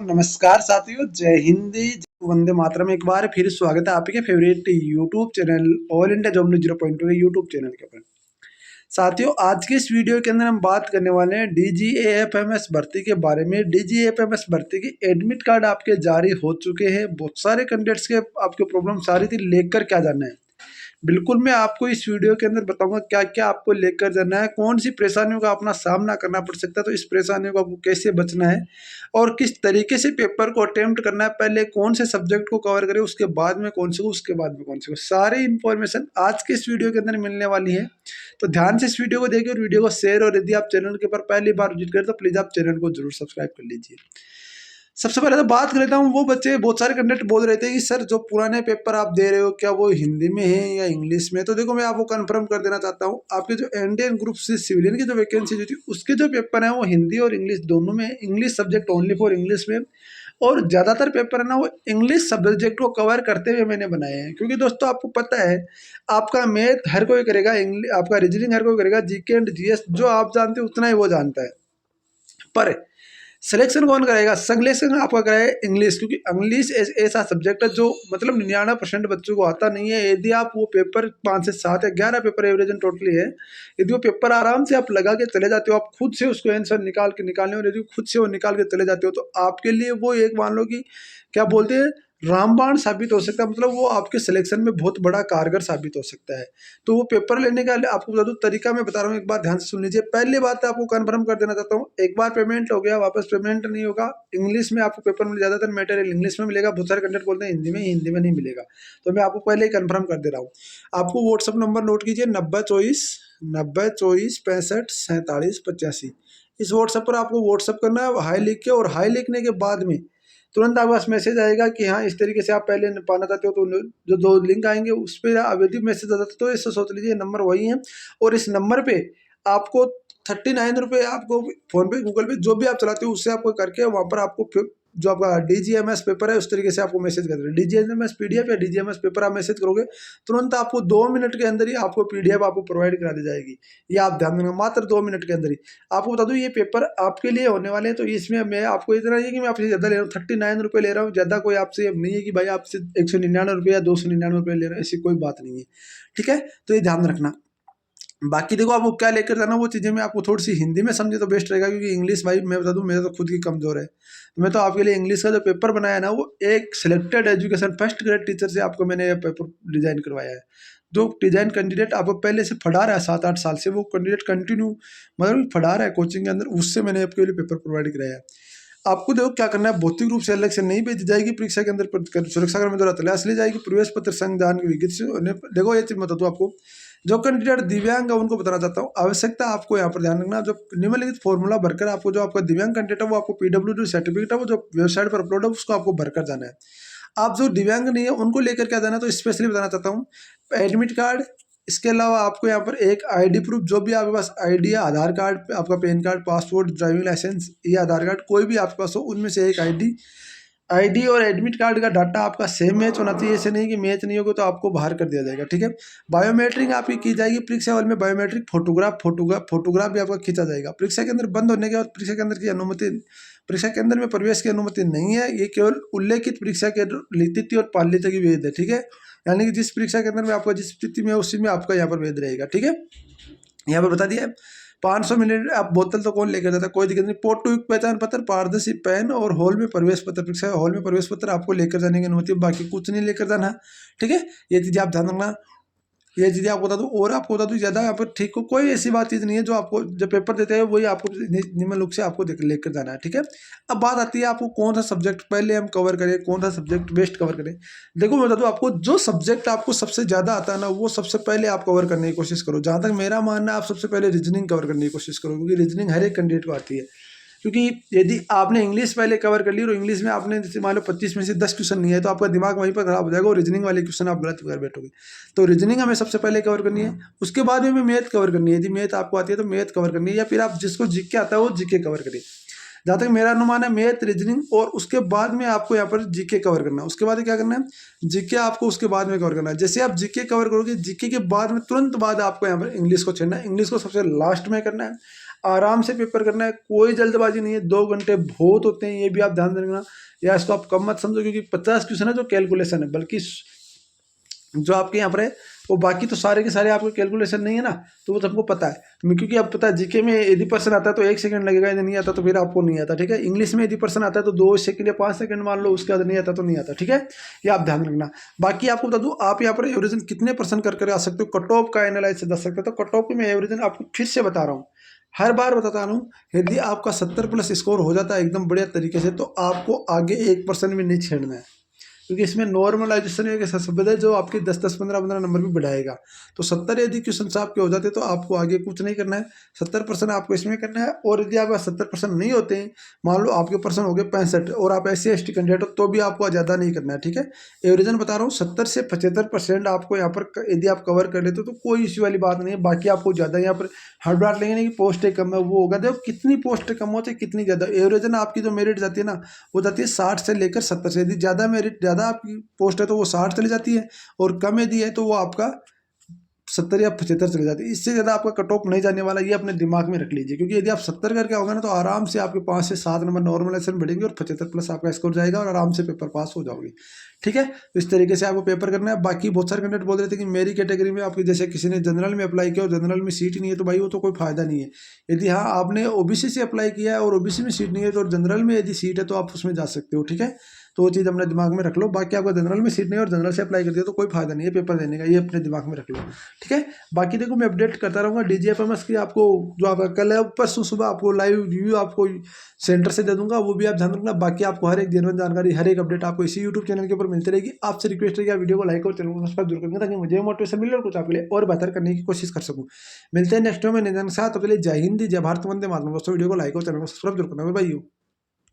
नमस्कार साथियों, जय हिंदी, जय वंदे मातरम। एक बार फिर स्वागत है आपके favourite YouTube channel all India job news 0.2 के यूट्यूब चैनल के ऊपर। साथियों, आज की इस वीडियो के अंदर हम बात करने वाले हैं डीजीएफएमएस भर्ती के बारे में। डीजीएफएमएस भर्ती की एडमिट कार्ड आपके जारी हो चुके हैं। बहुत सारे कैंडिडेट्स के आपके प्रॉब्लम सारी थी, लेकर क्या जाना है बिल्कुल मैं आपको इस वीडियो के अंदर बताऊंगा क्या क्या आपको लेकर जाना है, कौन सी परेशानियों का अपना सामना करना पड़ सकता है, तो इस परेशानियों को आपको कैसे बचना है और किस तरीके से पेपर को अटेम्प्ट करना है। पहले कौन से सब्जेक्ट को कवर करें, उसके बाद में कौन से को, उसके बाद में कौन से को, सारी इंफॉर्मेशन आज के इस वीडियो के अंदर मिलने वाली है। तो ध्यान से इस वीडियो को देखिए और वीडियो को शेयर, और यदि आप चैनल के ऊपर पहली बार विजिट करें तो प्लीज आप चैनल को जरूर सब्सक्राइब कर लीजिए। सबसे पहले तो बात कर लेता हूँ, वो बच्चे बहुत सारे कैंडिडेट बोल रहे थे कि सर जो पुराने पेपर आप दे रहे हो क्या वो हिंदी में है या इंग्लिश में। तो देखो मैं आपको कंफर्म कर देना चाहता हूँ, आपके जो इंडियन ग्रुप सी सिविलियन की जो वैकेंसी जो थी उसके जो पेपर है वो हिंदी और इंग्लिश दोनों में, English subject only for English में। और ज़्यादातर पेपर है ना वो इंग्लिश सब्जेक्ट को कवर करते हुए मैंने बनाए हैं, क्योंकि दोस्तों आपको पता है आपका मैथ हर कोई करेगा, इंग्लिश आपका रीजनिंग हर कोई करेगा, जीके एंड जीएस जो आप जानते हो उतना ही वो जानता है, पर सिलेक्शन कौन करेगा, सिलेक्शन आपका कराए इंग्लिश, क्योंकि इंग्लिश ऐसा सब्जेक्ट है जो मतलब 99% बच्चों को आता नहीं है। यदि आप वो पेपर 5 से 7 या 11 पेपर एवरेज टोटली है, यदि वो पेपर आराम से आप लगा के चले जाते हो, आप खुद से उसको आंसर निकालने और यदि खुद से वो निकाल के चले जाते हो, तो आपके लिए वो एक मान लो कि क्या बोलते हैं रामबाण साबित हो सकता है, मतलब वो आपके सिलेक्शन में बहुत बड़ा कारगर साबित हो सकता है। तो वो पेपर लेने का आपको बता दूं तरीका मैं बता रहा हूँ, एक बार ध्यान से सुन लीजिए। पहली बात आपको कंफर्म कर देना चाहता हूँ, एक बार पेमेंट हो गया वापस पेमेंट नहीं होगा। इंग्लिश में आपको पेपर में ज्यादातर मटेरियल इंग्लिश में मिलेगा, बहुत सारे कंटेंट बोलते हैं हिंदी में, हिंदी में नहीं मिलेगा। तो मैं आपको पहले ही कंफर्म कर दे रहा हूँ। आपको व्हाट्सअप नंबर नोट कीजिए, 9024 65 47 इस व्हाट्सएप पर आपको व्हाट्सअप करना है, हाई लिख के, और हाई लिखने के बाद में तुरंत आपके पास मैसेज आएगा कि हाँ इस तरीके से आप पहले पाना चाहते हो, तो जो दो लिंक आएंगे उस पर आप यदि मैसेज आ जाता है तो इससे सोच लीजिए नंबर वही है। और इस नंबर पे आपको 39 रुपये आपको फोन पे गूगल पे जो भी आप चलाते हो उससे आपको करके वहाँ पर आपको जो आपका डीजीएमएस पेपर है उस तरीके से आपको मैसेज कर देंगे। डीजीएमएस पीडीएफ या डीजीएमएस पेपर आप मैसेज करोगे तुरंत आपको 2 मिनट के अंदर ही आपको पीडीएफ आपको प्रोवाइड करा दी जाएगी। ये आप ध्यान देना, मात्र 2 मिनट के अंदर ही। आपको बता दूं ये पेपर आपके लिए होने वाले हैं, तो इसमें मैं आपको इतना नहीं है कि मैं आपसे ज़्यादा ले रहा हूँ, 39 रुपये ले रहा हूँ, ज़्यादा कोई आपसे अब नहीं है कि भाई आपसे 199 रुपये या 299 रुपये ले रहा हूँ, ऐसी कोई बात नहीं है। ठीक है, तो ये ध्यान रखना। बाकी देखो आपको क्या लेकर जाना वो चीज़ें मैं आपको थोड़ी सी हिंदी में समझे तो बेस्ट रहेगा, क्योंकि इंग्लिश भाई मैं बता दूं मेरा तो खुद की कमज़ोर है। तो मैं तो आपके लिए इंग्लिश का जो पेपर बनाया ना वो एक selected education first grade teacher से आपको मैंने ये पेपर डिजाइन करवाया है। जो डिजाइन कैंडिडेट आपको पहले से पढ़ा रहा है 7-8 साल से, वो कैंडिडेट कंटिन्यू मतलब पढ़ा रहा है कोचिंग के अंदर, उससे मैंने आपके लिए पेपर प्रोवाइड कराया है। आपको देखो क्या करना है, भौतिक रूप से अलग से नहीं भेजी जाएगी परीक्षा के अंदर, सुरक्षा कर्मी द्वारा तलाश ली जाएगी प्रवेश पत्र संविधान की विगत से। देखो ये चीज बता दूं आपको, जो कैंडिडेट दिव्यांग है उनको बताना चाहता हूँ, आवश्यकता आपको यहाँ पर ध्यान रखना, जो निम्नलिखित फॉर्मूला भरकर आपको जो आपका दिव्यांग कैंडिडेट है वो आपको पीडब्ल्यूडी सर्टिफिकेट है वो जो वेबसाइट पर अपलोड है उसको आपको भरकर जाना है। आप जो दिव्यांग नहीं है उनको लेकर क्या जाना है, तो स्पेशली बताना चाहता हूँ एडमिट कार्ड, इसके अलावा आपको यहाँ पर एक आईडी प्रूफ, जो भी आपके पास आईडी है, आधार कार्ड, आपका PAN card, passport, driving licence या आधार कार्ड कोई भी आपके पास हो उनमें से एक आईडी। आईडी और एडमिट कार्ड का डाटा आपका सेम मैच होना चाहिए, ऐसे नहीं कि मैच नहीं होगा तो आपको बाहर कर दिया जाएगा। ठीक है, बायोमेट्रिक आपकी की जाएगी परीक्षा हॉल में, बायोमेट्रिक फोटोग्राफ भी आपका खींचा जाएगा। परीक्षा के अंदर बंद होने के बाद परीक्षा के अंदर की अनुमति, परीक्षा के अंदर में प्रवेश की अनुमति नहीं है, ये केवल उल्लेखित परीक्षा के तिथि और पाल्यता की वैध है। ठीक है, यानी कि जिस परीक्षा के अंदर में आपका जिस तिथि में उसी में आपका यहाँ पर वैध रहेगा। ठीक है, यहाँ पर बता दिया 500 मिली आप बोतल तो कौन लेकर जाता है, कोई दिक्कत नहीं। फोटो पहचान पत्र, पारदर्शी पेन और हॉल में प्रवेश पत्र, परीक्षा हॉल में प्रवेश पत्र आपको लेकर जाने की अनुमति, बाकी कुछ नहीं लेकर जाना। ठीक है, ये चीज़ें आप ध्यान रखना। ये चीज़ें आपको बता दूँ, और आपको बता दूँ ज़्यादा यहाँ पर ठीक हो कोई ऐसी बात चीज़ नहीं है, जो आपको जब पेपर देते हैं वही आपको निम्न रूप से आपको लेकर जाना है। ठीक है, अब बात आती है आपको कौन सा सब्जेक्ट पहले हम कवर करें, कौन सा सब्जेक्ट बेस्ट कवर करें। देखो मैं बता दूँ आपको, जो सब्जेक्ट आपको सबसे ज़्यादा आता है ना वो सबसे पहले आप कवर करने की कोशिश करो। जहाँ तक मेरा मानना है आप सबसे पहले रीजनिंग कवर करने की कोशिश करो, क्योंकि रीजनिंग हर एक कैंडिडेट को आती है। क्योंकि यदि आपने इंग्लिश पहले कवर कर ली और इंग्लिश में आपने जैसे मान लो 25 में से 10 क्वेश्चन नहीं है तो आपका दिमाग वहीं पर खराब हो जाएगा और रीजनिंग वाले क्वेश्चन आप गलत कर बैठोगे। तो रीजनिंग हमें सबसे पहले कवर करनी है, उसके बाद में हमें मैथ कवर करनी है। यदि मैथ आपको आती है तो मैथ कवर करनी है, या फिर आप जिसको जीके आता है वो जीके कवर करिए। जहाँ तक मेरा अनुमान है मैथ, रीजनिंग और उसके बाद में आपको यहाँ पर जीके कवर करना है। उसके बाद क्या करना है, जीके आपको उसके बाद में कवर करना है। जैसे आप जीके कवर करोगे, जीके के बाद में तुरंत बाद आपको यहाँ पर इंग्लिश को छेड़ना है। इंग्लिश को सबसे लास्ट में करना है, आराम से पेपर करना है, कोई जल्दबाजी नहीं है। 2 घंटे बहुत होते हैं, ये भी आप ध्यान रखना। या इसको आप कम मत समझो, क्योंकि 50 क्वेश्चन है जो कैलकुलेशन है, बल्कि जो आपके यहाँ पर है वो बाकी तो सारे के सारे आपको कैलकुलेशन नहीं है ना, तो वो सबको पता है। क्योंकि अब पता है जीके में यदि पर्सन आता है तो 1 सेकंड लगेगा, यदि नहीं आता तो फिर आपको नहीं आता, ठीक है। इंग्लिश में यदि पर्सन आता है तो 2 सेकंड या 5 सेकंड मान लो, उसके बाद नहीं आता तो नहीं आता, ठीक है। ये आप ध्यान रखना। बाकी आपको बता दूं, आप यहाँ पर एवरेजन कितने % करके आ सकते हो, कट ऑफ का एनालाइज दे सकते हो। तो कट ऑफ की मैं एवरेजन आपको फिर से बता रहा हूँ, हर बार बताता हूँ, यदि आपका 70+ स्कोर हो जाता है एकदम बढ़िया तरीके से, तो आपको आगे 1% भी नहीं छेड़ना है, क्योंकि इसमें नॉर्मलाइजेशन एक ऐसा शब्द है जो आपके 10-10, 15-15 नंबर भी बढ़ाएगा। तो 70 यदि क्वेश्चन आपके हो जाते तो आपको आगे कुछ नहीं करना है, 70% आपको इसमें करना है। और यदि आपका 70% नहीं होते हैं, मान लो आपके पर्सन हो गए 65 और आप SC/ST कैंडिडेट हो, तो भी आपको ज़्यादा नहीं करना है, ठीक है। एवरेजन बता रहा हूँ, 70 से 75% आपको यहाँ पर यदि आप कवर कर लेते हो तो कोई इश्यू वाली बात नहीं है। बाकी आपको ज़्यादा यहाँ पर हार्ड बात लेंगे नहीं कि पोस्टें कम है, वो होगा। देखो कितनी पोस्टें कम होती है, कितनी ज़्यादा। एवरेजन आपकी जो मेरिट जाती है ना, वो जाती है 60 से लेकर 70 से। यदि ज़्यादा मेरिट, ज़्यादा आपकी पोस्ट है तो वो 60 चली जाती है, और कम यदि है तो वो आपका 70 या 75 चले जाते हैं। इससे ज़्यादा आपका कट ऑफ नहीं जाने वाला, ये अपने दिमाग में रख लीजिए। क्योंकि यदि आप 70 करके आओगे ना, तो आराम से आपके 5 से 7 नंबर नॉर्मलाइजेशन बढ़ेंगे और 75+ आपका स्कोर जाएगा और आराम से पेपर पास हो जाओगे, ठीक है। तो इस तरीके से आपको पेपर करना है। बाकी बहुत सारे कैंडिडेट बोल रहे थे कि मेरी कैटेगरी में आपकी, जैसे किसी ने जनरल में अप्लाई किया और जनरल में सीट नहीं है, तो भाई वो तो कोई फायदा नहीं है। यदि हाँ आपने OBC से अप्लाई किया है और OBC में सीट नहीं है, तो जनरल में यदि सीट है तो आप उसमें जा सकते हो, ठीक है। तो वो चीज़ अपने दिमाग में रख लो। बाकी आपको जनरल में सीट नहीं है और जनरल से अप्लाई कर दिया तो कोई फायदा नहीं है पेपर देने का, ये अपने दिमाग में रख लो, ठीक है। बाकी देखो मैं अपडेट करता रहूँगा DGFMS की, आपको जो आपका कल है परसों सुबह आपको लाइव रिव्यू आपको सेंटर से दे दूंगा, वो भी आप ध्यान रखना। बाकी आपको हर एक जेन्युइन जानकारी, हर एक अपडेट आपको इसी यूट्यूब चैनल के ऊपर मिलती रहेगी। आपसे रिक्वेस्ट है कि आप वीडियो को लाइक और चैनल को सब्सक्राइब जरूर करेंगे, ताकि मुझे मोटिवेशन मिले और कुछ आपके लिए और बेहतर करने की कोशिश कर सकूँ। मिलते हैं नेक्स्ट में नए के साथ। तो पहले जय हिंद, जय भारत, वंदे मातरम। दोस्तों वीडियो को लाइक और चैनल को सब्सक्राइब जरूर करना, बाय बाय।